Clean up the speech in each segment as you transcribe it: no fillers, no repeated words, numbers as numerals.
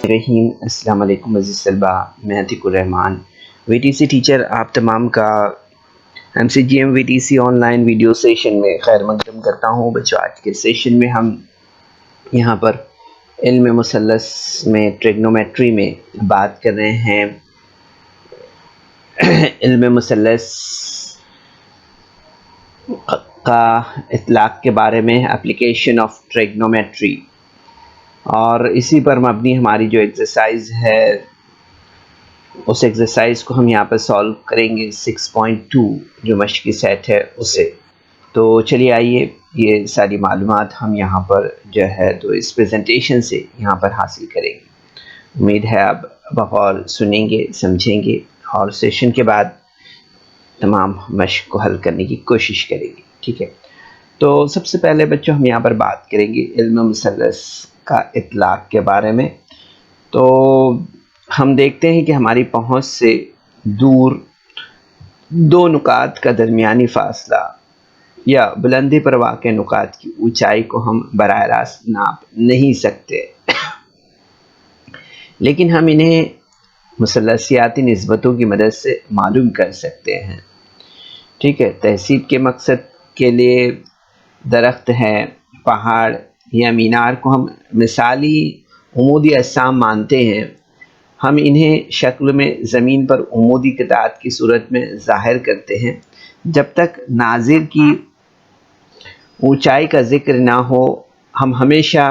रहीम अस्सलाम वालेकुम अज़ीज़ तलबा, मैं अतीकुर रहमान वीटीसी टीचर आप तमाम का MCGM VTC online video session में खैर मकदम करता हूँ। बच्चों, आज के सेशन में हम यहाँ पर इल्म मुसल्लस में ट्रिग्नोमेट्री में बात कर रहे हैं। इल्म मुसल्लस का इतलाक़ के बारे में, एप्लीकेशन ऑफ ट्रिग्नोमेट्री, और इसी पर मबनी हमारी जो एक्सरसाइज है उस एक्सरसाइज को हम यहाँ पर सॉल्व करेंगे 6.2 जो मश्क़ी सेट है उसे। तो चलिए आइए ये सारी मालूमात हम यहाँ पर जो है तो इस प्रेजेंटेशन से यहाँ पर हासिल करेंगे। उम्मीद है आप बगौर सुनेंगे, समझेंगे और सेशन के बाद तमाम मश्क़ को हल करने की कोशिश करेंगे। ठीक है, तो सबसे पहले बच्चों हम यहाँ पर बात करेंगे इल्म मुसल्लस का इतलाक़ के बारे में। तो हम देखते हैं कि हमारी पहुंच से दूर दो नुकात का दरमियानी फ़ासला या बुलंदी पर वाक़े नुकात की ऊंचाई को हम बराह रास्त नाप नहीं सकते, लेकिन हम इन्हें मुसल्लसियाती निस्बतों की मदद से मालूम कर सकते हैं। ठीक है, तहसीब के मकसद के लिए दरख्त है, पहाड़ या मीनार को हम मिसाली उमूदी अजसाम मानते हैं। हम इन्हें शक्ल में ज़मीन पर उमूदी क़िताअत की सूरत में ज़ाहिर करते हैं। जब तक नाज़िर की ऊंचाई का ज़िक्र ना हो, हम हमेशा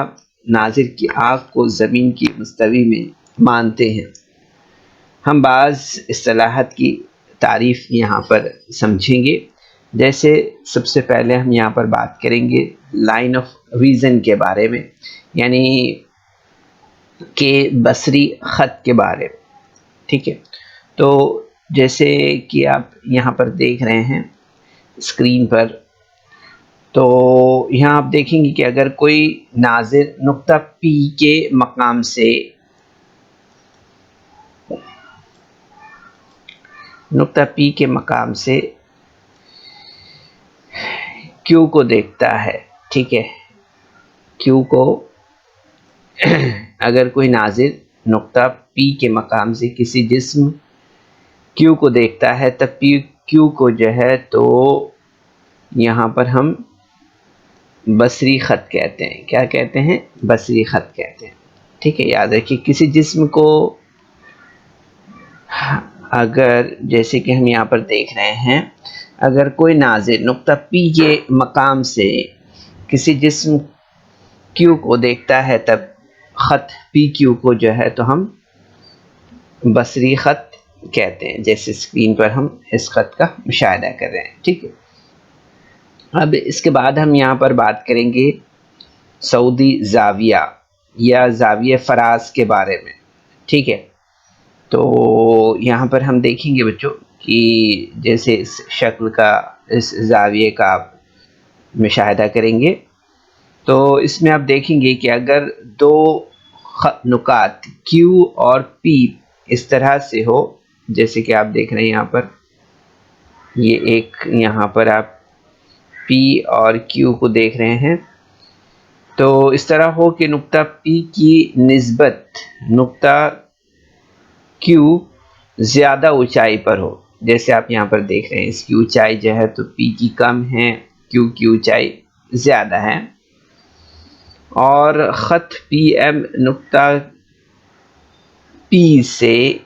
नाज़िर की आँख को ज़मीन की मुस्तवी में मानते हैं। हम बाज़ इस्तिलाहात की तारीफ़ यहाँ पर समझेंगे। जैसे सबसे पहले हम यहाँ पर बात करेंगे लाइन ऑफ रीज़न के बारे में, यानी के बसरी ख़त के बारे में। ठीक है, तो जैसे कि आप यहाँ पर देख रहे हैं स्क्रीन पर, तो यहाँ आप देखेंगे कि अगर कोई नाज़िर नुक्ता P के मकाम से Q को देखता है। ठीक है, Q को अगर कोई नाज़िर नुक्ता P के मकाम से किसी जिस्म Q को देखता है, तब Q को जो है तो यहाँ पर हम बसरी ख़त कहते हैं। क्या कहते हैं? बसरी ख़त कहते हैं। ठीक है, याद रखिए किसी जिस्म को अगर, जैसे कि हम यहाँ पर देख रहे हैं, अगर कोई नाज़िर नुक्ता P के मकाम से किसी जिस्म Q को देखता है, तब ख़त PQ को जो है तो हम बसरी ख़त कहते हैं। जैसे स्क्रीन पर हम इस ख़त का मुशाहिदा कर रहे हैं। ठीक है, अब इसके बाद हम यहाँ पर बात करेंगे सऊदी ज़ाविया या ज़ाविया फ़राज के बारे में। ठीक है, तो यहाँ पर हम देखेंगे बच्चों कि जैसे इस शक्ल का, इस ज़ाविये का आप मुशाहिदा करेंगे, तो इसमें आप देखेंगे कि अगर दो नुकात Q और P इस तरह से हो, जैसे कि आप देख रहे हैं यहाँ पर, ये एक यहाँ पर आप P और Q को देख रहे हैं, तो इस तरह हो कि नुक्ता P की निस्बत नुक्ता Q ज़्यादा ऊंचाई पर हो। जैसे आप यहाँ पर देख रहे हैं इसकी ऊंचाई जो है तो P की कम है, Q की ऊंचाई ज़्यादा है, और ख़त PM नुक्ता P से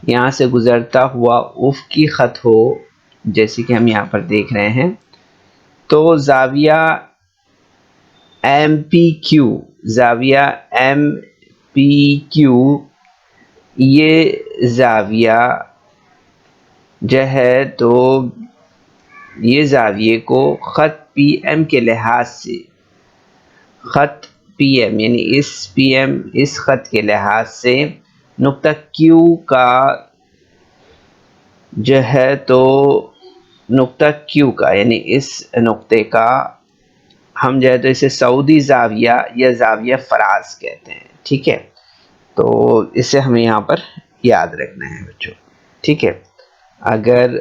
यहाँ से गुज़रता हुआ उफ़क़ी ख़त हो, जैसे कि हम यहाँ पर देख रहे हैं, तो ज़ाविया MPQ ये ज़ाविया जो है तो ये ज़ाविये को ख़त PM के लिहाज से, ख़त PM यानी इस ख़त के लिहाज से नुक्ता Q का जो है तो नुक्ता Q का, यानी इस नुक्ते का हम जो है तो इसे सऊदी ज़ाविया या ज़ाविया फ़राज कहते हैं। ठीक है, तो इसे हमें यहाँ पर याद रखना है बच्चों। ठीक है, अगर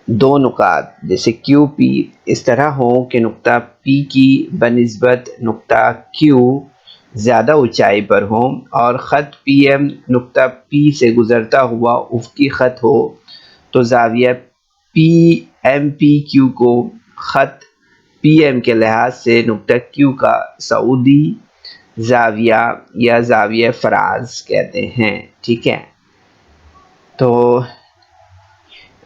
दो नुकात जैसे QP इस तरह हो कि नुक्ता P की बनिस्बत नुक्ता Q ज़्यादा ऊंचाई पर हो और ख़त PM नुक्ता P से गुज़रता हुआ उफ़क़ी ख़त हो तो ज़ाविया PMPQ को ख़त PM के लिहाज से नुक्ता Q का सऊदी ज़ाविया या ज़ाविया फ़राज़ कहते हैं। ठीक है, तो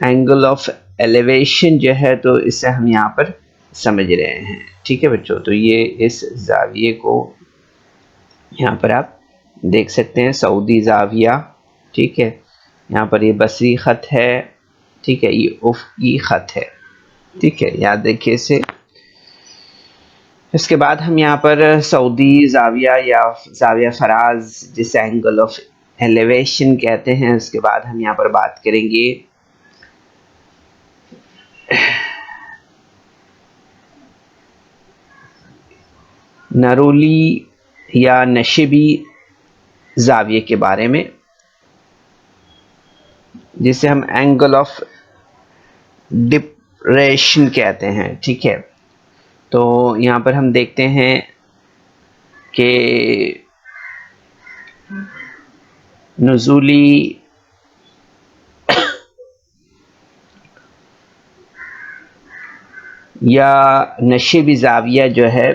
एंगल ऑफ एलिवेशन जो है तो इसे हम यहाँ पर समझ रहे हैं। ठीक है बच्चों, तो ये इस ज़ाविये को यहाँ पर आप देख सकते हैं, सऊदी ज़ाविया। ठीक है, यहाँ पर ये बसरी ख़त है। ठीक है, ये उफ़क़ी ख़त है। ठीक है, याद रखिए इसे। इसके बाद हम यहाँ पर सऊदी ज़ाविया या ज़ाविया फ़राज़ जिसे एंगल ऑफ एलिवेशन कहते हैं, उसके बाद हम यहाँ पर बात करेंगे नरूली या नशिबी ज़ाविये के बारे में, जिसे हम एंगल ऑफ डिप्रेशन कहते हैं। ठीक है, तो यहाँ पर हम देखते हैं कि नुज़ूली या नशिबी ज़ाविया जो है,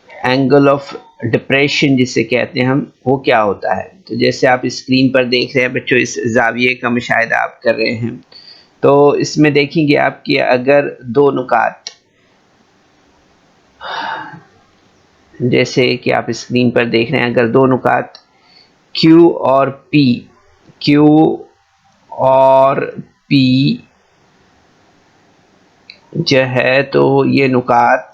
एंगल ऑफ डिप्रेशन जिसे कहते हैं हम, वो क्या होता है। तो जैसे आप स्क्रीन पर देख रहे हैं बच्चों, इस ज़ाविये का मुशाहिदा आप कर रहे हैं, तो इसमें देखेंगे आप कि अगर दो नुकात, जैसे कि आप स्क्रीन पर देख रहे हैं, अगर दो नुकात Q और P जो है, तो ये नुकात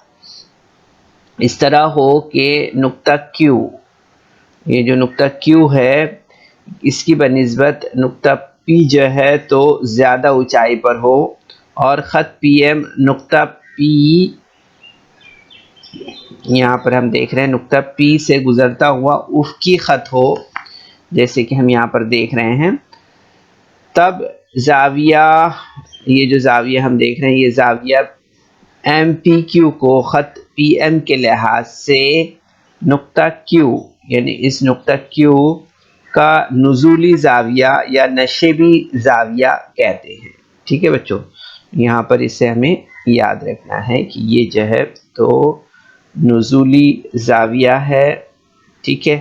इस तरह हो कि नुक्ता Q, ये जो नुक्ता Q है, इसकी बनिस्बत नुक्ता P जो है तो ज़्यादा ऊंचाई पर हो और ख़त PM नुक्ता P, यहाँ पर हम देख रहे हैं नुक्ता P से गुज़रता हुआ उफ़क़ी ख़त हो, जैसे कि हम यहाँ पर देख रहे हैं, तब ज़ाविया, ये जो ज़ाविया हम देख रहे हैं, ये ज़ाविया MPQ को ख़त PM के लिहाज से नुक्ता Q, यानी इस नुक्ता Q का नुज़ूली ज़ाविया या नशिबी ज़ाविया कहते हैं। ठीक है बच्चों, यहाँ पर इसे हमें याद रखना है कि ये जो है तो नुज़ूली ज़ाविया है। ठीक है,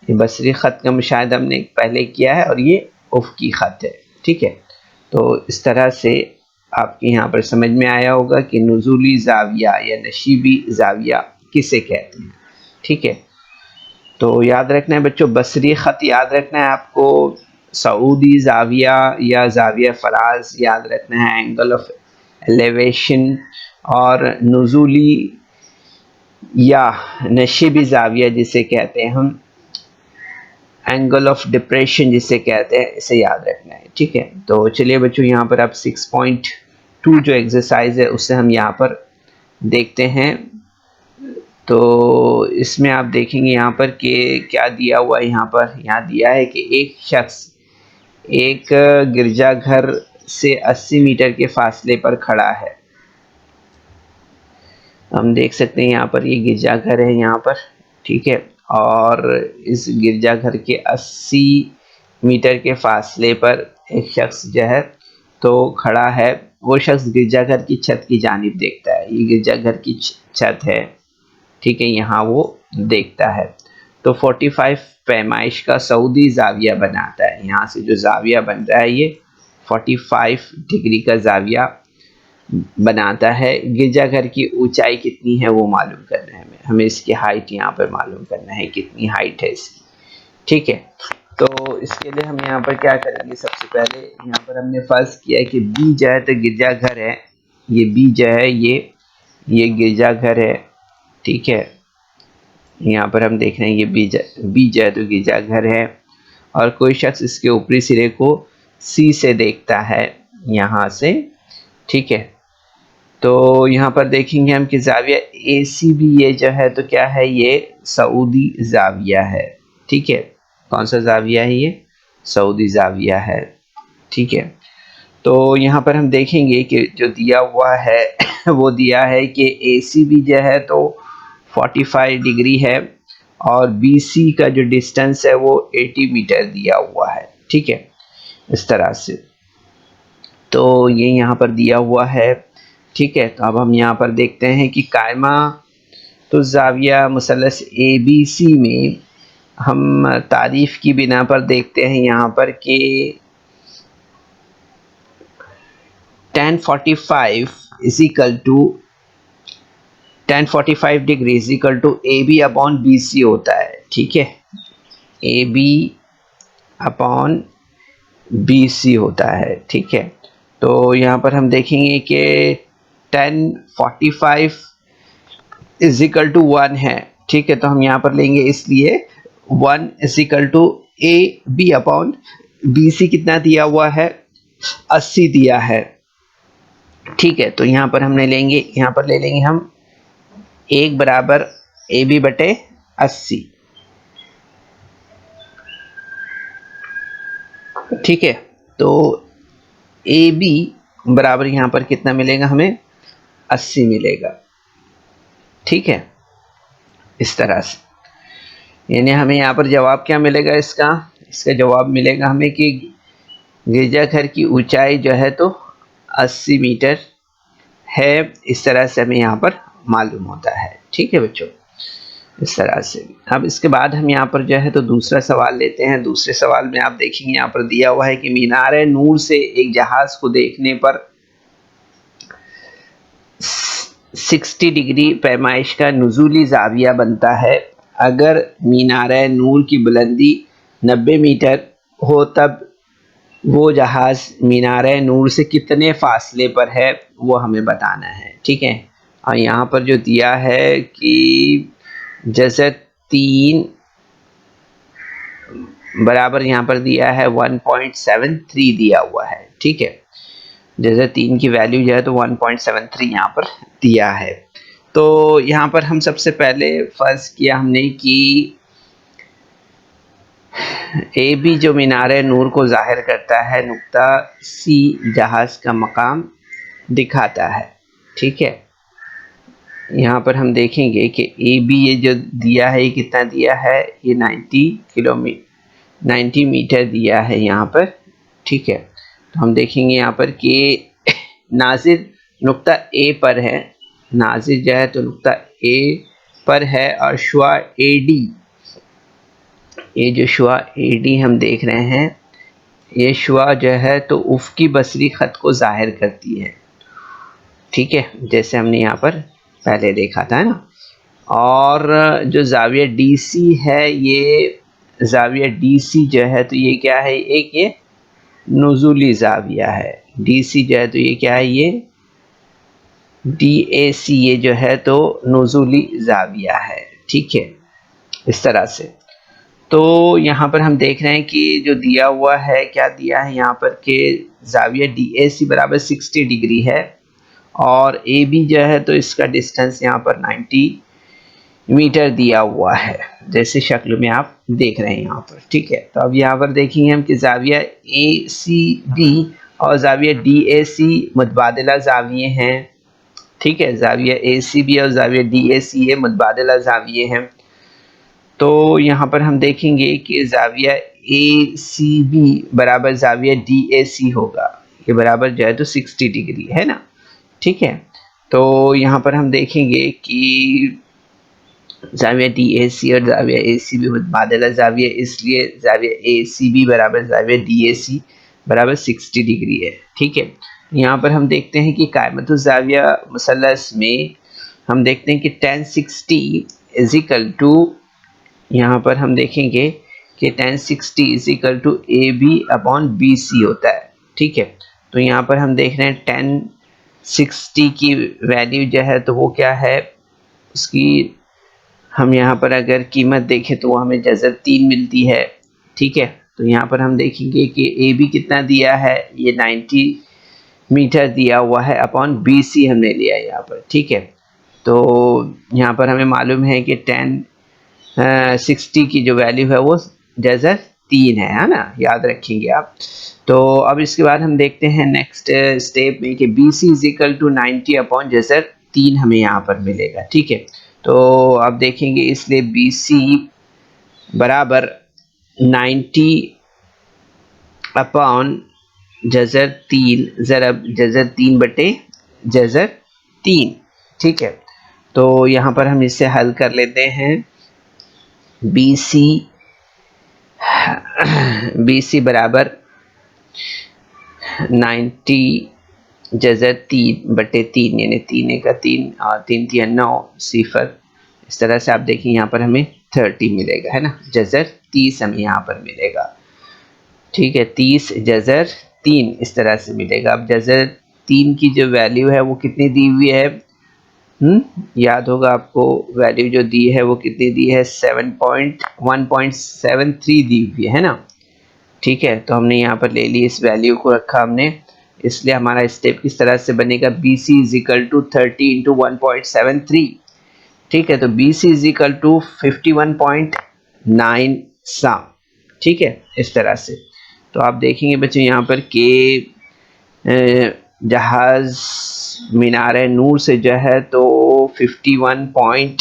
ये बसरी ख़त का मुशाहिदा हमने पहले किया है और ये उफ़क़ी ख़त है। ठीक है, तो इस तरह से आपके यहाँ पर समझ में आया होगा कि नुज़ूली ज़ाविया या नशीबी ज़ाविया किसे कहते हैं। ठीक है, तो याद रखना है बच्चों, बसरी ख़त याद रखना है आपको, सऊदी ज़ाविया या ज़ाविया फ़राज़ याद रखना है, एंगल ऑफ एलिवेशन, और नुज़ूली या नशीबी ज़ाविया जिसे कहते हैं हम, एंगल ऑफ डिप्रेशन जिसे कहते हैं, इसे याद रखना है। ठीक है, तो चलिए बच्चों, यहाँ पर आप 6.2 जो एक्सरसाइज है उससे हम यहाँ पर देखते हैं। तो इसमें आप देखेंगे यहाँ पर कि क्या दिया हुआ है। यहाँ दिया है कि एक शख्स एक गिरजाघर से 80 मीटर के फासले पर खड़ा है। हम देख सकते हैं यहाँ पर ये गिरजाघर है यहाँ पर। ठीक है, और इस गिरजाघर के 80 मीटर के फासले पर एक शख्स जो है तो खड़ा है। वो शख्स गिरजाघर की छत की जानिब देखता है। ये गिरजाघर की छत है। ठीक है, यहाँ वो देखता है तो 45 पैमाइश का सऊदी ज़ाविया बनाता है। यहाँ से जो ज़ाविया बन रहा है ये 45 डिग्री का ज़ाविया बनाता है। गिरजाघर की ऊंचाई कितनी है वो मालूम करना है हमें इसकी हाइट यहाँ पर मालूम करना है, कितनी हाइट है इसकी। ठीक है, तो इसके लिए हम यहाँ पर क्या करेंगे, सबसे पहले यहाँ पर हमने फर्ज किया है कि बी जो है तो गिरजाघर है, ये बी जो है ये गिरजाघर है। ठीक है, यहाँ पर हम देख रहे हैं ये बी जो है तो गिरजाघर है और कोई शख्स इसके ऊपरी सिरे को सी से देखता है यहाँ से। ठीक है, तो यहाँ पर देखेंगे हम कि ज़ाविया AC भी ये जो है तो क्या है, ये सऊदी ज़ाविया है। ठीक है, कौन सा ज़ाविया है, ये सऊदी ज़ाविया है। ठीक है, तो यहाँ पर हम देखेंगे कि जो दिया हुआ है वो दिया है कि AC भी जो है तो 45 डिग्री है और बी सी का जो डिस्टेंस है वो 80 मीटर दिया हुआ है, ठीक है, इस तरह से। तो ये यहाँ पर दिया हुआ है, ठीक है। तो अब हम यहाँ पर देखते हैं कि कायमा तो ज़ाविया मुसल्लस ए बी सी में हम तारीफ़ की बिना पर देखते हैं यहाँ पर कि tan 45 is equal to tan 45 degree is equal to A B upon B C होता है, ठीक है, A B upon B C होता है, ठीक है। तो यहाँ पर हम देखेंगे कि tan 45 इज इक्वल टू 1 है, ठीक है। तो हम यहाँ पर लेंगे इसलिए 1 is equal to A B upon B C कितना दिया हुआ है, 80 दिया है, ठीक है। तो यहाँ पर हमने लेंगे, यहाँ पर ले लेंगे हम 1 बराबर ए बी बटे 80, ठीक है। तो ए बी बराबर यहाँ पर कितना मिलेगा हमें, 80 मिलेगा, ठीक है, इस तरह से। यानी हमें यहाँ पर जवाब क्या मिलेगा इसका, इसका जवाब मिलेगा हमें कि गिरजाघर की ऊंचाई जो है तो 80 मीटर है, इस तरह से हमें यहाँ पर मालूम होता है, ठीक है बच्चों, इस तरह से। अब इसके बाद हम यहाँ पर जो है तो दूसरा सवाल लेते हैं। दूसरे सवाल में आप देखेंगे यहाँ पर दिया हुआ है कि मीनार नूर से एक जहाज को देखने पर 60 डिग्री पैमाइश का नुज़ूली ज़ाविया बनता है। अगर मीनार नूर की बुलंदी 90 मीटर हो तब वो जहाज़ मीनार नूर से कितने फासले पर है वो हमें बताना है, ठीक है। और यहाँ पर जो दिया है कि जैसे 3 बराबर यहाँ पर दिया है 1.73 दिया हुआ है, ठीक है। जैसे 3 की वैल्यू जो है तो 1.73 यहाँ पर दिया है। तो यहाँ पर हम सबसे पहले फर्ज किया हमने कि ए बी जो मीनार नूर को जाहिर करता है, नुक्ता सी जहाज़ का मकाम दिखाता है, ठीक है। यहाँ पर हम देखेंगे कि ए बी ये जो दिया है ये कितना दिया है, ये 90 मीटर दिया है यहाँ पर, ठीक है। तो हम देखेंगे यहाँ पर कि नाजिर नुक्ता ए पर है, नाजिर जो है तो नुक्ता ए पर है, और शुआ ए डी, ये जो शुआ ए डी हम देख रहे हैं, ये शुआ जो है तो उफ़क़ी बसरी ख़त को ज़ाहिर करती है, ठीक है, जैसे हमने यहाँ पर पहले देखा था ना। और जो ज़ाविया डी सी है, ये ज़ाविया डी सी जो है तो ये क्या है, एक ये नुज़ूली ज़ाविया है, डी सी जो है तो ये क्या है, ये डी ए सी, ये जो है तो नुज़ूली ज़ाविया है, ठीक है, इस तरह से। तो यहाँ पर हम देख रहे हैं कि जो दिया हुआ है, क्या दिया है यहाँ पर कि ज़ाविया डी ए सी बराबर 60 डिग्री है, और ए बी जो है तो इसका डिस्टेंस यहाँ पर 90 मीटर दिया हुआ है, जैसे शक्ल में आप देख रहे हैं यहाँ पर, ठीक है। तो अब यहाँ पर देखेंगे हम कि ज़ाविया ए सी बी और ज़ाविया डी ए सी मुतबादिला ज़ाविये हैं, ठीक है। ज़ाविया ए सी बी और ज़ाविया डी ए सी ये मुतबादिला ज़ाविये हैं। तो यहाँ पर हम देखेंगे कि ज़ाविया ए सी बी बराबर ज़ाविया डी ए सी होगा, ये बराबर जो है तो 60 डिग्री है ना, ठीक है। तो यहाँ पर हम देखेंगे कि ज़ाविया डी ए सी और ज़ाविया ए सी बी मुतबादिला ज़ाविया, इसलिए ज़ाविया ए सी बी बराबर ज़ाविया डी ए सी बराबर 60 डिग्री है, ठीक है। यहाँ पर हम देखते हैं कि कायमतुज़ ज़ाविया मुसल्लस में हम देखते हैं कि tan 60 इज इक्वल टू, यहाँ पर हम देखेंगे कि tan 60 is equal to A B upon B C होता है, ठीक है। तो यहाँ पर हम देख रहे हैं tan 60 की वैल्यू जो है तो वो क्या है, उसकी हम यहाँ पर अगर कीमत देखें तो वो हमें जज़र 3 मिलती है, ठीक है। तो यहाँ पर हम देखेंगे कि ए बी कितना दिया है, ये 90 मीटर दिया हुआ है, अपॉन बी सी हमने लिया है यहाँ पर, ठीक है। तो यहाँ पर हमें मालूम है कि tan 60 की जो वैल्यू है वो जज़र 3 है ना, याद रखेंगे आप। तो अब इसके बाद हम देखते हैं नेक्स्ट स्टेप में कि B C is equal to 90 upon जज़र 3 हमें यहाँ पर मिलेगा, ठीक है। तो आप देखेंगे इसलिए बी सी बराबर 90 अपॉन जज़र 3 ज़रब जज़र 3 बटे जज़र 3। ठीक है, तो यहाँ पर हम इसे हल कर लेते हैं। बी सी बराबर 90 जज़र 3 बटे 3 यानी 3 का 3 और 3 3 9 0। इस तरह से आप देखिए यहाँ पर हमें 30 मिलेगा, है ना। जज़र 30 हमें यहाँ पर मिलेगा। ठीक है, 30 जज़र 3 इस तरह से मिलेगा। अब जज़र 3 की जो वैल्यू है वो कितनी दी हुई है, याद होगा आपको, वैल्यू जो दी है वो कितनी दी है, 1.73 दी हुई है ना। ठीक है, तो हमने यहाँ पर ले ली, इस वैल्यू को रखा हमने, इसलिए हमारा स्टेप किस तरह से बनेगा, B C is equal to 30 into 1.73। ठीक है, तो B C is equal to 51.9 सा। ठीक है, इस तरह से। तो आप देखेंगे बच्चों यहाँ पर के जहाज मीनार नूर से जो है तो 51.9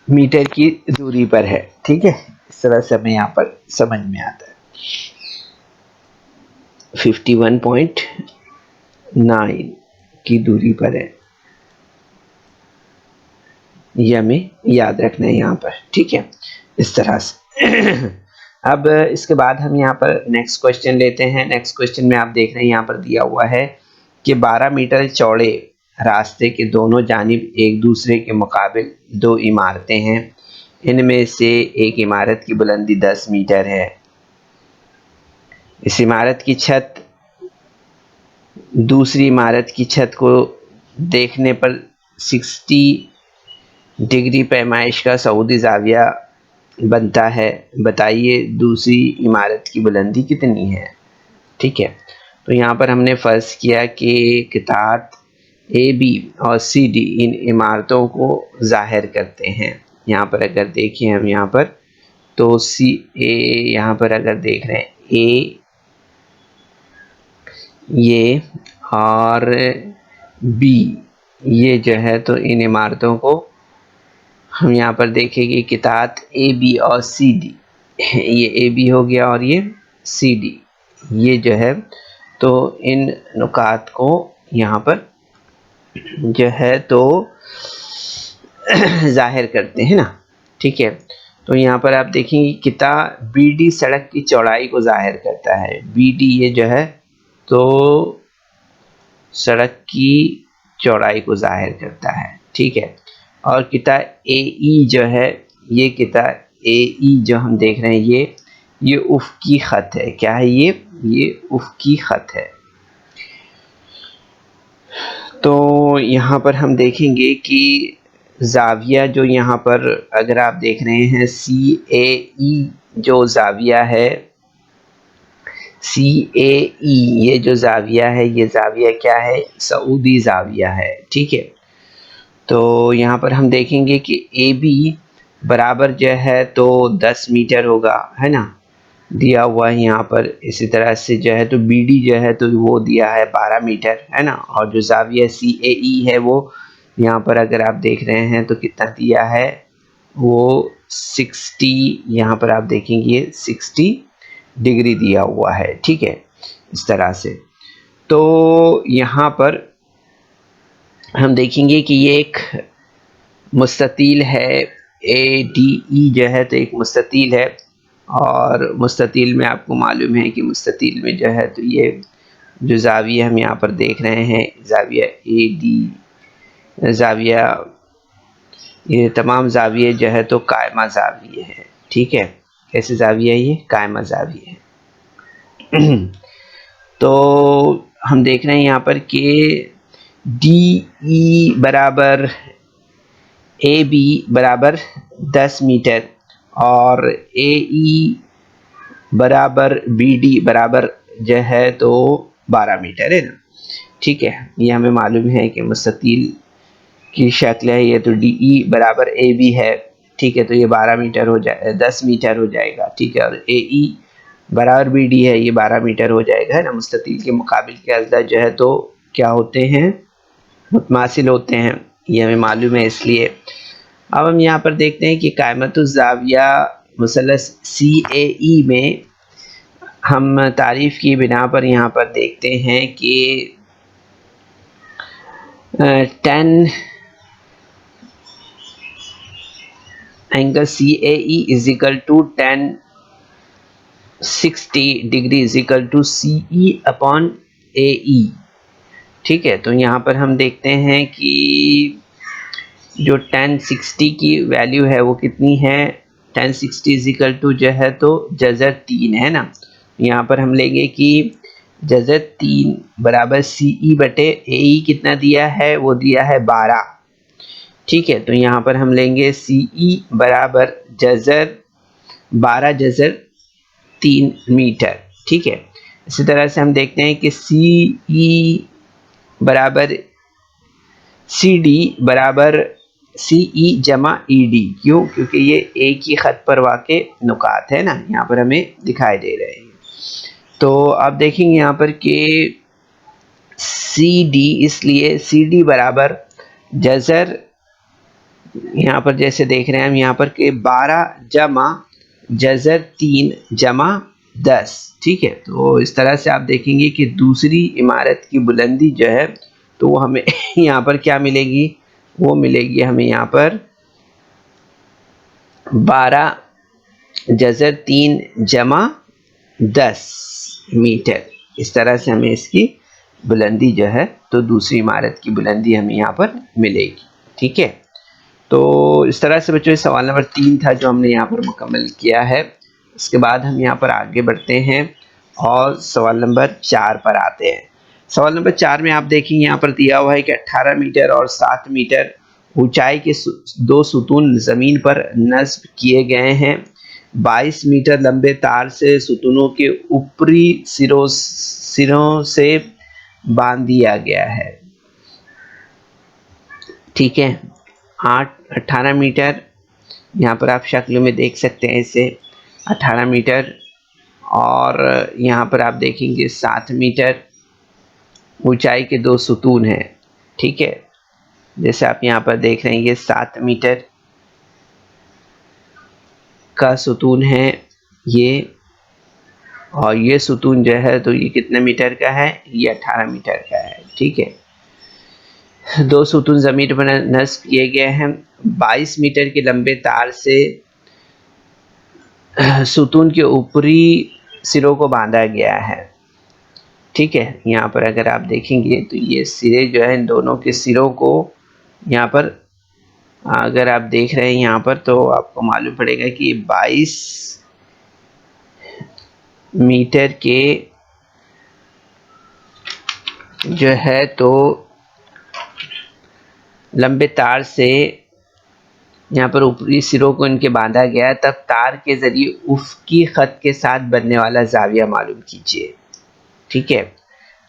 मीटर की दूरी पर है। ठीक है, इस तरह से हमें यहाँ पर समझ में आता है। 51.9 की दूरी पर है, ये हमें याद रखना है यहाँ पर। ठीक है, इस तरह से। अब इसके बाद हम यहाँ पर नेक्स्ट क्वेश्चन लेते हैं। नेक्स्ट क्वेश्चन में आप देख रहे हैं यहाँ पर दिया हुआ है कि 12 मीटर चौड़े रास्ते के दोनों जानिब एक दूसरे के मुकाबिल दो इमारतें हैं। इनमें से एक इमारत की बुलंदी 10 मीटर है। इस इमारत की छत दूसरी इमारत की छत को देखने पर 60 डिग्री पैमाइश का सऊदी जाविया बनता है। बताइए दूसरी इमारत की बुलंदी कितनी है। ठीक है, तो यहाँ पर हमने फ़र्ज़ किया कि किताब ए बी और सी डी इन इमारतों को ज़ाहिर करते हैं। यहाँ पर अगर देखें हम यहाँ पर, तो सी ए, यहाँ पर अगर देख रहे हैं ए ये और बी ये जो है, तो इन इमारतों को हम यहाँ पर देखेंगे किताब ए बी और सी डी, ये ए बी हो गया और ये सी डी, ये जो है तो इन नुकात को यहाँ पर जो है तो जाहिर करते हैं ना। ठीक है, तो यहाँ पर आप देखेंगे किताब बी डी सड़क की चौड़ाई को जाहिर करता है। बी डी ये जो है तो सड़क की चौड़ाई को जाहिर करता है। ठीक है, और किताब ए ई जो है, ये किताब ए ई जो हम देख रहे हैं ये उफ़क़ी ख़त है। क्या है ये उफ़क़ी ख़त है। तो यहाँ पर हम देखेंगे कि ज़ाविया जो यहाँ पर अगर आप देख रहे हैं सी ए ई जो ज़ाविया है, सी ए ई ये जो ज़ाविया है, ये ज़ाविया क्या है, सऊदी ज़ाविया है। ठीक है, तो यहाँ पर हम देखेंगे कि ए बी बराबर जो है तो 10 मीटर होगा, है ना, दिया हुआ है यहाँ पर। इसी तरह से जो है तो बी डी जो है तो वो दिया है 12 मीटर, है ना, और जो ज़ाविया सी ए ई है वो यहाँ पर अगर आप देख रहे हैं तो कितना दिया है, वो 60, यहाँ पर आप देखेंगे 60 डिग्री दिया हुआ है। ठीक है, इस तरह से। तो यहाँ पर हम देखेंगे कि ये एक मुस्ततील है, ए डी ई जो है तो एक मुस्ततील है, और मुस्ततील में आपको मालूम है कि मुस्ततील में जो है तो ये जो ज़ाविया हम यहाँ पर देख रहे हैं, ज़ाविया ए डी ज़ाविया, ये तमाम ज़ाविये जो है तो कायमा ज़ाविये है। ठीक है, कैसे ज़ाविया, ये कायमा ज़ाविये है। तो हम देख रहे हैं यहाँ पर कि डी ई बराबर ए बी बराबर 10 मीटर और ए ई बराबर बी डी बराबर जो है तो 12 मीटर है ना। ठीक है, ये हमें मालूम है कि मुस्ततील की शक्ल है, ये तो डी ई बराबर ए बी है, ठीक है, तो ये 12 मीटर हो जाए 10 मीटर हो जाएगा, ठीक है, और ए ई बराबर बी डी है, ये 12 मीटर हो जाएगा, है ना। मुस्ततील के मुकाबिल के अज़ला जो है तो क्या होते हैं, मुतमासिल होते हैं, ये हमें मालूम है। इसलिए अब हम यहाँ पर देखते हैं कि कायमतुज़्ज़ाविया मुसल्लस सी ए ई में हम तारीफ़ की बिना पर यहाँ पर देखते हैं कि 10 angle C A E is equal to 1060 degree is equal to C E upon A E, ठीक है। तो यहाँ पर हम देखते हैं कि जो 1060 की वैल्यू है वो कितनी है, 1060 इज इक्वल टू जो है तो जज़र 3 है ना। यहाँ पर हम लेंगे कि जज़र 3 बराबर सी ई बटे ए ई कितना दिया है, वो दिया है 12, ठीक है। तो यहाँ पर हम लेंगे सी ई बराबर जज़र 12 जज़र 3 मीटर, ठीक है। इसी तरह से हम देखते हैं कि सी ई बराबर सी डी बराबर सी ई जमा ई डी, क्यों, क्योंकि ये एक ही ख़त पर वाक़े नुकात है ना, यहाँ पर हमें दिखाई दे रहे हैं। तो आप देखेंगे यहाँ पर कि सी डी, इसलिए सी डी बराबर जज़र, यहाँ पर जैसे देख रहे हैं हम यहाँ पर कि 12 जमा जज़र 3 जमा 10, ठीक है। तो इस तरह से आप देखेंगे कि दूसरी इमारत की बुलंदी जो है तो वो हमें यहाँ पर क्या मिलेगी, वो मिलेगी हमें यहाँ पर 12 जज़र 3 जमा 10 मीटर। इस तरह से हमें इसकी बुलंदी जो है तो दूसरी इमारत की बुलंदी हमें यहाँ पर मिलेगी, ठीक है। तो इस तरह से बच्चों सवाल नंबर 3 था जो हमने यहाँ पर मुकम्मल किया है। इसके बाद हम यहाँ पर आगे बढ़ते हैं और सवाल नंबर 4 पर आते हैं। सवाल नंबर 4 में आप देखेंगे यहाँ पर दिया हुआ है कि 18 मीटर और 7 मीटर ऊंचाई के 2 सुतून ज़मीन पर नस्ब किए गए हैं। 22 मीटर लंबे तार से सुतूनों के ऊपरी सिरों से बांध दिया गया है, ठीक है। 18 मीटर यहाँ पर आप शक्ल में देख सकते हैं इसे, 18 मीटर, और यहाँ पर आप देखेंगे 7 मीटर ऊंचाई के 2 सुतून हैं, ठीक है। जैसे आप यहाँ पर देख रहे हैं ये 7 मीटर का सुतून है ये, और ये सुतून जो है तो ये कितने मीटर का है, ये 18 मीटर का है, ठीक है। 2 सुतून ज़मीन पर नस्ब किए गए हैं। 22 मीटर के लंबे तार से सुतून के ऊपरी सिरों को बांधा गया है, ठीक है। यहाँ पर अगर आप देखेंगे तो ये सिरे जो है इन दोनों के सिरों को यहाँ पर अगर आप देख रहे हैं यहाँ पर तो आपको मालूम पड़ेगा कि 22 मीटर के जो है तो लंबे तार से यहाँ पर ऊपरी सिरों को इनके बांधा गया है। तब तार के ज़रिए उफ़क़ी ख़त के साथ बनने वाला ज़ाविया मालूम कीजिए, ठीक है।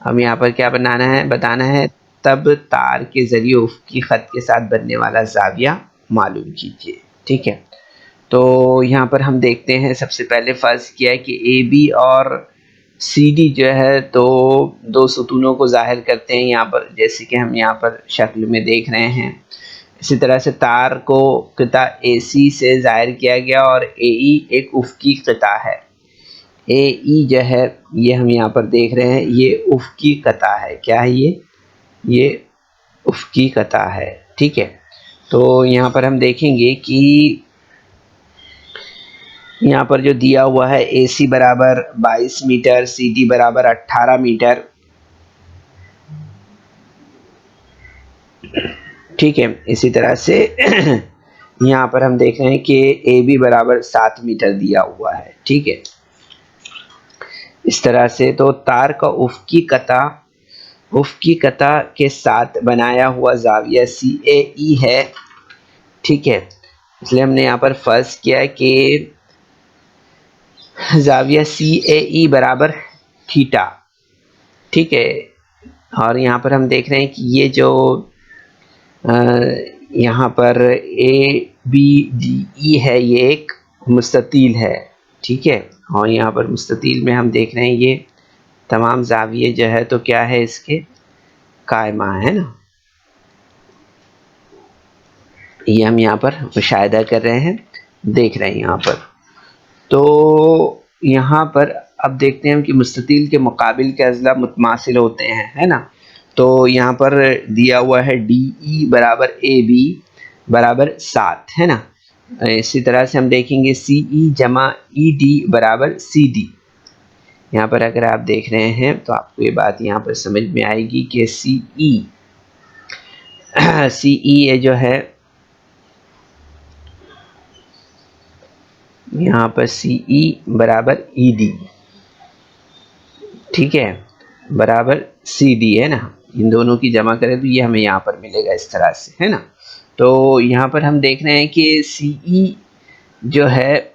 हम यहाँ पर क्या बताना है, तब तार के ज़रिए उफ़क़ी ख़त के साथ बनने वाला ज़ाविया मालूम कीजिए, ठीक है। तो यहाँ पर हम देखते हैं सबसे पहले फ़र्ज़ किया है कि ए बी और सी डी जो है तो 2 सुतूनों को ज़ाहिर करते हैं यहाँ पर, जैसे कि हम यहाँ पर शक्ल में देख रहे हैं। इसी तरह से तार को क़िता ए सी से ज़ाहिर किया गया और ए ई एक उफ़क़ी क़िता है। ए ई जो है ये हम यहाँ पर देख रहे हैं ये उफ़क़ी क़िता है, क्या है ये उफ़क़ी क़िता है, ठीक है। तो यहाँ पर हम देखेंगे कि यहाँ पर जो दिया हुआ है ए सी बराबर 22 मीटर, सी डी बराबर 18 मीटर, ठीक है। इसी तरह से यहाँ पर हम देख रहे हैं कि ए बी बराबर 7 मीटर दिया हुआ है, ठीक है। इस तरह से तो तार का उफ़क़ी क़िता के साथ बनाया हुआ ज़ाविया सी ए ई है, ठीक है। इसलिए हमने यहाँ पर फ़र्ज़ किया है कि ज़ाविया सी ए ई बराबर थीटा, ठीक है। और यहाँ पर हम देख रहे हैं कि ये जो यहाँ पर ए बी डी ई है, ये एक मुस्ततील है, ठीक है। और यहाँ पर मुस्ततील में हम देख रहे हैं ये तमाम जाविये जो है तो क्या है इसके कायमा है ना, ये हम यहाँ पर मुशाहिदा कर रहे हैं, देख रहे हैं यहाँ पर। तो यहाँ पर अब देखते हैं कि मुस्ततील के मुकाबिल के अज़ला मुतमासिल होते हैं, है ना। तो यहाँ पर दिया हुआ है डी ई बराबर ए बी बराबर 7, है ना। इसी तरह से हम देखेंगे सी ई जमा ई डी बराबर सी डी। यहाँ पर अगर आप देख रहे हैं तो आपको ये बात यहाँ पर समझ में आएगी कि सी ई ये जो है यहाँ पर सी ई बराबर ई डी, ठीक है, बराबर सी डी, है ना। इन दोनों की जमा करें तो ये हमें यहाँ पर मिलेगा इस तरह से, है ना। तो यहाँ पर हम देख रहे हैं कि सी ई जो है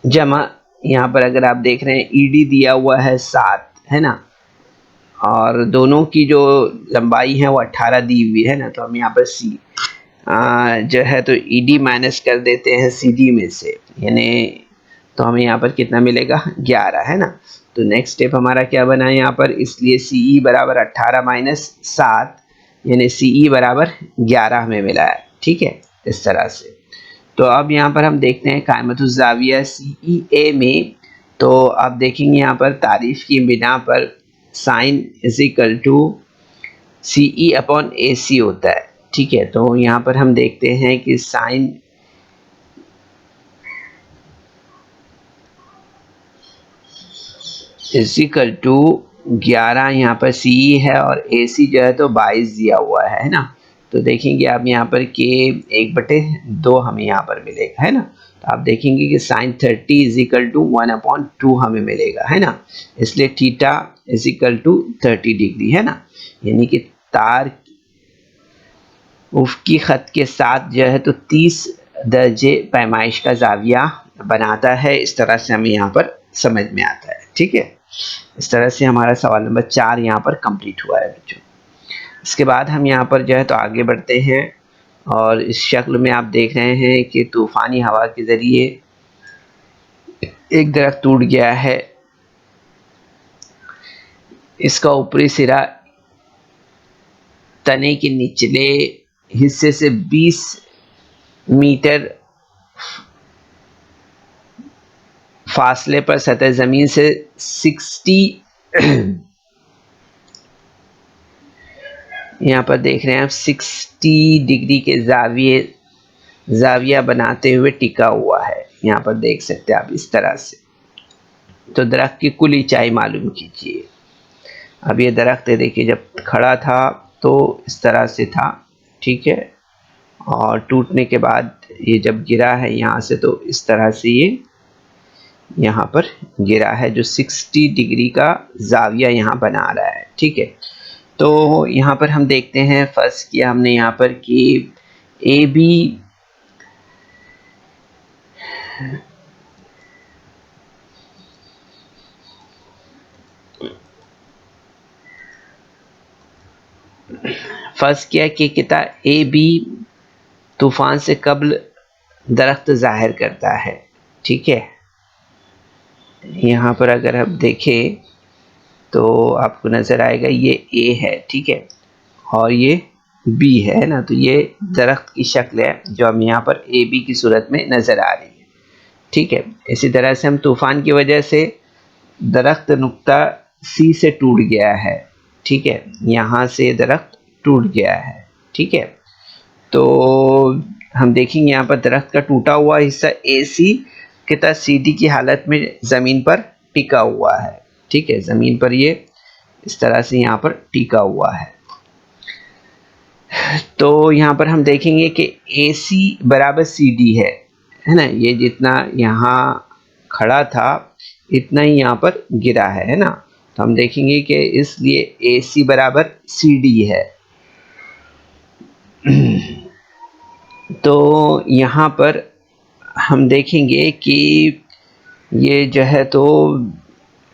जमा, यहाँ पर अगर आप देख रहे हैं ई डी दिया हुआ है 7, है ना, और दोनों की जो लंबाई है वो 18 दी हुई है ना। तो हम यहाँ पर सी जो है तो ई डी माइनस कर देते हैं सी डी में से, यानी तो हमें यहाँ पर कितना मिलेगा 11, है ना। तो नेक्स्ट स्टेप हमारा क्या बना है यहाँ पर, इसलिए सी ई बराबर 18 माइनस 7 यानी सी ई बराबर 11 हमें मिला है, ठीक है, इस तरह से। तो अब यहाँ पर हम देखते हैं कायमतुज़ ज़ाविया सी ई ए में। तो आप देखेंगे यहाँ पर तारीफ़ की बिना पर sine is equal to C E upon A C होता है, ठीक है। तो यहाँ पर हम देखते हैं कि साइन इज इक्वल टू 11 यहाँ पर सी ई है और ए सी जो है तो 22 दिया हुआ है ना। तो देखेंगे आप यहाँ पर के 1/2 हमें यहाँ पर मिलेगा, है ना। तो आप देखेंगे कि साइन 30 इज इक्वल टू 1/2 हमें मिलेगा, है ना। इसलिए theta is equal to 30 degree, है ना। यानी कि तार उफ़क़ी ख़त के साथ जो है तो 30 दर्जे पैमाइश का ज़ाविया बनाता है। इस तरह से हमें यहाँ पर समझ में आता है, ठीक है। इस तरह से हमारा सवाल नंबर 4 यहाँ पर कंप्लीट हुआ है बच्चों। इसके बाद हम यहाँ पर जो है तो आगे बढ़ते हैं और इस शक्ल में आप देख रहे हैं कि तूफ़ानी हवा के ज़रिए एक दरख्त टूट गया है। इसका ऊपरी सिरा तने के निचले हिस्से से 20 मीटर फासले पर सतह ज़मीन से 60 यहाँ पर देख रहे हैं आप 60 डिग्री के ज़ाविया बनाते हुए टिका हुआ है। यहाँ पर देख सकते हैं आप इस तरह से। तो दरख्त की कुल ऊंचाई मालूम कीजिए। अब ये दरख्त है, देखिए जब खड़ा था तो इस तरह से था, ठीक है, और टूटने के बाद ये जब गिरा है यहाँ से तो इस तरह से ये यहाँ पर गिरा है, जो 60 डिग्री का ज़ाविया यहाँ बना रहा है, ठीक है। तो यहाँ पर हम देखते हैं फर्ज किया हमने यहाँ पर कि ए बी फर्ज किया कि किता ए बी तूफ़ान से कबल दरख्त ज़ाहिर करता है, ठीक है। यहाँ पर अगर आप देखें तो आपको नज़र आएगा ये ए है, ठीक है, और ये बी है ना। तो ये दरख्त की शक्ल है जो हम यहाँ पर ए बी की सूरत में नज़र आ रही है, ठीक है। इसी तरह से हम तूफ़ान की वजह से दरख्त नुक्ता सी से टूट गया है, ठीक है, यहाँ से दरख्त टूट गया है, ठीक है। तो हम देखेंगे यहाँ पर दरख्त का टूटा हुआ हिस्सा ए सी के तहत सी डी की हालत में ज़मीन पर टिका हुआ है, ठीक है। ज़मीन पर ये इस तरह से यहाँ पर टिका हुआ है। तो यहाँ पर हम देखेंगे कि ए सी बराबर सी डी है ना। ये जितना यहाँ खड़ा था इतना ही यहाँ पर गिरा है ना। तो हम देखेंगे कि इसलिए ए सी बराबर सी डी है। तो यहाँ पर हम देखेंगे कि ये जो है तो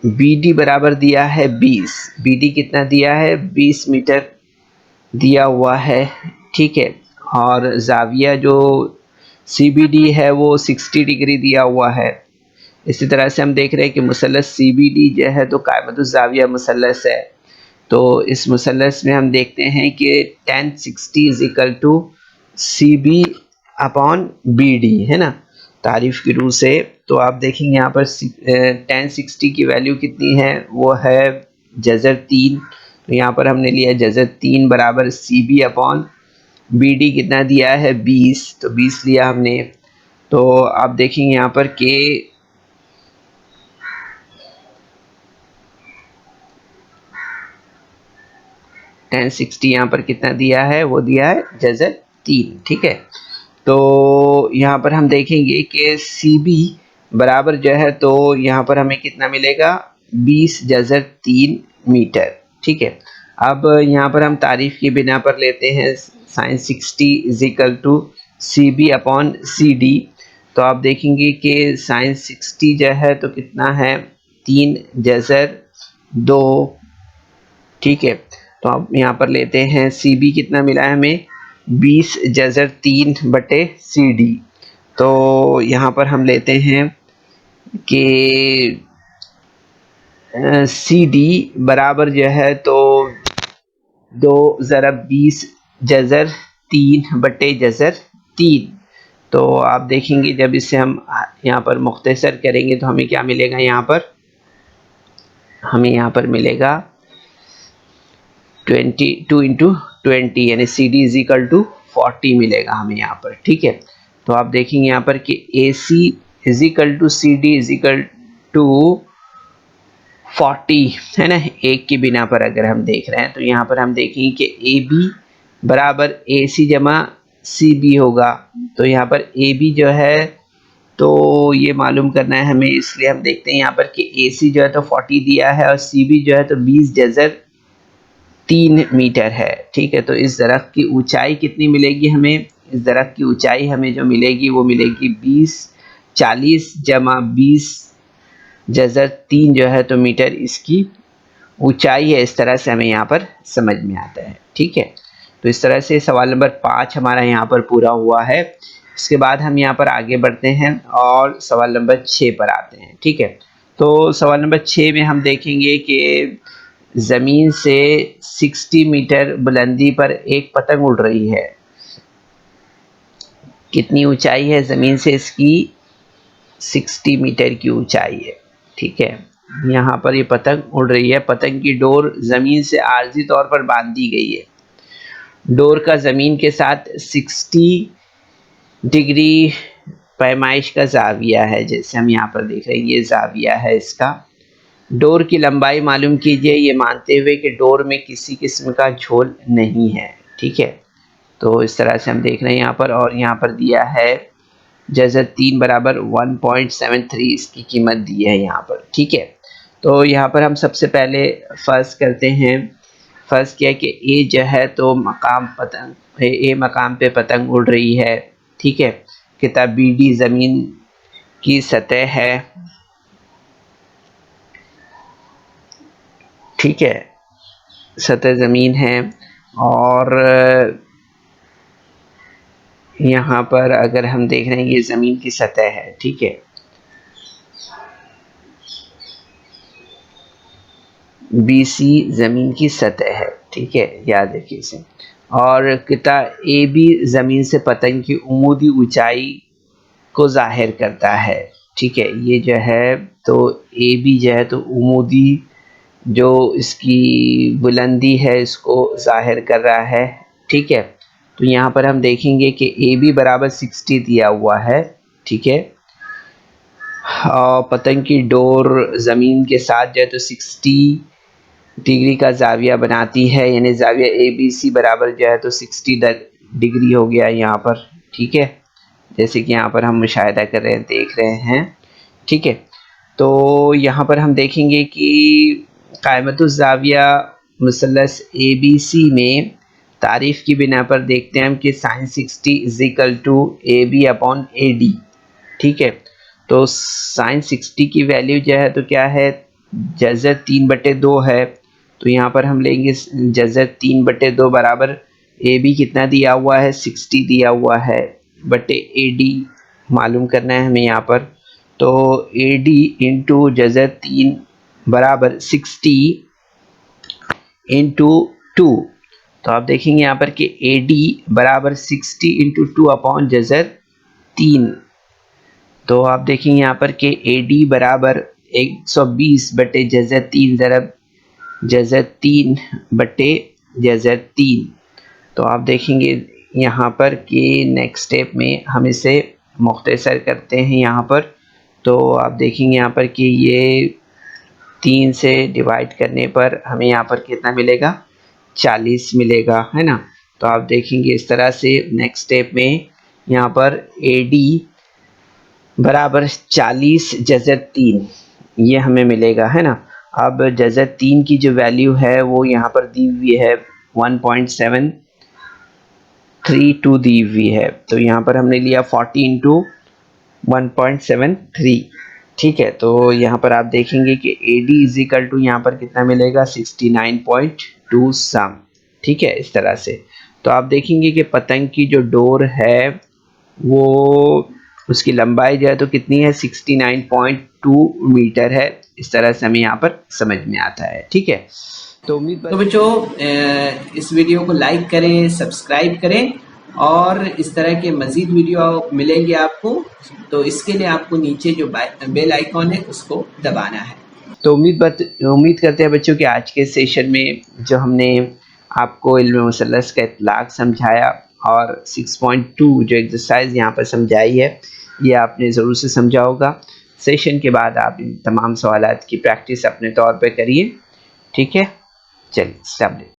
बी डी बराबर दिया है 20, बी डी कितना दिया है 20 मीटर दिया हुआ है, ठीक है। और जाविया जो CBD है वो 60 डिग्री दिया हुआ है। इसी तरह से हम देख रहे हैं कि मुसल्लस CBD जो है तो कायमतुज़्ज़ाविया मुसल्लस है। तो इस मुसल्लस में हम देखते हैं कि tan 60 is equal to CB upon BD, है ना, तारीफ की रूह से। तो आप देखेंगे यहाँ पर tan 60 की वैल्यू कितनी है, वो है जज़र 3। तो यहाँ पर हमने लिया जज़र 3 बराबर CB अपॉन BD कितना दिया है 20, तो 20 लिया हमने। तो आप देखेंगे यहाँ पर कि tan 60 यहाँ पर कितना दिया है, वो दिया है जज़र 3, ठीक है। तो यहाँ पर हम देखेंगे कि CB बराबर जो है तो यहाँ पर हमें कितना मिलेगा 20 जज़र 3 मीटर, ठीक है। अब यहाँ पर हम तारीफ की बिना पर लेते हैं sin 60 is equal to CB upon CD। तो आप देखेंगे कि sin 60 जो है तो कितना है 3 जज़र 2, ठीक है। तो आप यहाँ पर लेते हैं CB कितना मिला है हमें 20 जज़र 3 बटे CD। तो यहाँ पर हम लेते हैं कि CD बराबर जो है तो 2 ज़रब 20 जज़र 3 बटे जज़र 3। तो आप देखेंगे जब इसे हम यहाँ पर मुख्तसर करेंगे तो हमें क्या मिलेगा, यहाँ पर हमें यहाँ पर मिलेगा 22 इंटू 20 यानी CD इज इक्वल टू 40 मिलेगा हमें यहाँ पर, ठीक है। तो आप देखेंगे यहाँ पर कि AC is equal to CD is equal to 40, है ना, एक की बिना पर अगर हम देख रहे हैं तो यहाँ पर हम देखेंगे कि AB बराबर AC जमा CB होगा। तो यहाँ पर AB जो है तो ये मालूम करना है हमें, इसलिए हम देखते हैं यहाँ पर कि AC जो है तो 40 दिया है और CB जो है तो 20 जज़र 3 मीटर है, ठीक है। तो इस दरख्त की ऊंचाई कितनी मिलेगी हमें, इस दरख्त की ऊंचाई हमें जो मिलेगी वो मिलेगी 40 जमा 20 जज़र 3 जो है तो मीटर इसकी ऊंचाई है। इस तरह से हमें यहाँ पर समझ में आता है, ठीक है। तो इस तरह से सवाल नंबर 5 हमारा यहाँ पर पूरा हुआ है। इसके बाद हम यहाँ पर आगे बढ़ते हैं और सवाल नंबर 6 पर आते हैं, ठीक है। तो सवाल नंबर 6 में हम देखेंगे कि ज़मीन से 60 मीटर बुलंदी पर एक पतंग उड़ रही है। कितनी ऊंचाई है ज़मीन से इसकी, 60 मीटर की ऊंचाई है, ठीक है। यहाँ पर ये पतंग उड़ रही है। पतंग की डोर ज़मीन से आर्जी तौर पर बांध दी गई है। डोर का ज़मीन के साथ 60 डिग्री पैमाइश का जाविया है, जैसे हम यहाँ पर देख रहे हैं ये जाविया है इसका। डोर की लंबाई मालूम कीजिए, ये मानते हुए कि डोर में किसी किस्म का झोल नहीं है, ठीक है। तो इस तरह से हम देख रहे हैं यहाँ पर, और यहाँ पर दिया है जज़र 3 बराबर 1.73 इसकी कीमत दी है यहाँ पर, ठीक है। तो यहाँ पर हम सबसे पहले फ़र्ज़ करते हैं, फ़र्ज़ किया कि ए जो है तो मकाम पतंग, ए मकाम पे पतंग उड़ रही है, ठीक है। किताब BD ज़मीन की सतह है, ठीक है, सतह ज़मीन है। और यहाँ पर अगर हम देख रहे हैं ये ज़मीन की सतह है, ठीक है। BC ज़मीन की सतह है, ठीक है, याद रखिए इसे। और किता AB ज़मीन से पतंग की उमूदी ऊंचाई को जाहिर करता है, ठीक है। ये जो है तो AB जो है तो उमूदी जो इसकी बुलंदी है इसको जाहिर कर रहा है, ठीक है। तो यहाँ पर हम देखेंगे कि AB बराबर 60 दिया हुआ है, ठीक है। और पतंग की डोर ज़मीन के साथ जो है तो 60 डिग्री का जाविया बनाती है, यानी जाविया ABC बराबर जो है तो 60 डिग्री हो गया यहाँ पर, ठीक है। जैसे कि यहाँ पर हम मुशाहिदा कर रहे हैं, देख रहे हैं, ठीक है। तो यहाँ पर हम देखेंगे कि कायमतुज़्ज़ाविया मुसल्लस ABC में तारीफ़ की बिना पर देखते हैं हम कि sin 60 is equal to AB upon AD, ठीक है। तो sin 60 की वैल्यू जो है तो क्या है, जज़र 3 बटे 2 है। तो यहाँ पर हम लेंगे जज़र 3/2 बराबर ए बी कितना दिया हुआ है 60 दिया हुआ है बटे ए डी मालूम करना है हमें यहाँ पर। तो ए डी इंटू जज़र 3 बराबर 60 इंटू 2। तो आप देखेंगे यहाँ पर कि ए डी बराबर 60 इंटू 2 अपॉन जज़र 3। तो आप देखेंगे यहाँ पर कि ए डी बराबर 120 बटे जज़र 3 ज़रब जज़र 3 बटे जज़र 3। तो आप देखेंगे यहाँ पर कि नेक्स्ट स्टेप में हम इसे मुख्तसर करते हैं यहाँ पर। तो आप देखेंगे यहाँ पर कि ये 3 से डिवाइड करने पर हमें यहाँ पर कितना मिलेगा 40 मिलेगा, है ना। तो आप देखेंगे इस तरह से नेक्स्ट स्टेप में यहाँ पर ए डी बराबर 40 जज़र 3 ये हमें मिलेगा, है ना। अब जज़र 3 की जो वैल्यू है वो यहाँ पर दी हुई है 1.732 दी हुई है। तो यहाँ पर हमने लिया 40 इंटू 1.73, ठीक है। तो यहाँ पर आप देखेंगे कि A D is equal to यहाँ पर कितना मिलेगा 69.2 सम, ठीक है, इस तरह से। तो आप देखेंगे कि पतंग की जो डोर है वो उसकी लंबाई जो है तो कितनी है 69.2 मीटर है। इस तरह से हमें यहाँ पर समझ में आता है, ठीक है। तो उम्मीद तो बच्चों इस वीडियो को लाइक करें, सब्सक्राइब करें और इस तरह के मज़ीद वीडियो मिलेंगे आपको। तो इसके लिए आपको नीचे जो बेल आइकॉन है उसको दबाना है। तो उम्मीद करते हैं बच्चों कि आज के सेशन में जो हमने आपको इल्म मुसल्लस का इतलाक़ समझाया और 6.2 जो एक्सरसाइज यहाँ पर समझाई है ये आपने ज़रूर से समझा होगा। सेशन के बाद आप इन तमाम सवालात की प्रैक्टिस अपने तौर पे करिए, ठीक है। चलिए, अस्सलाम वालेकुम।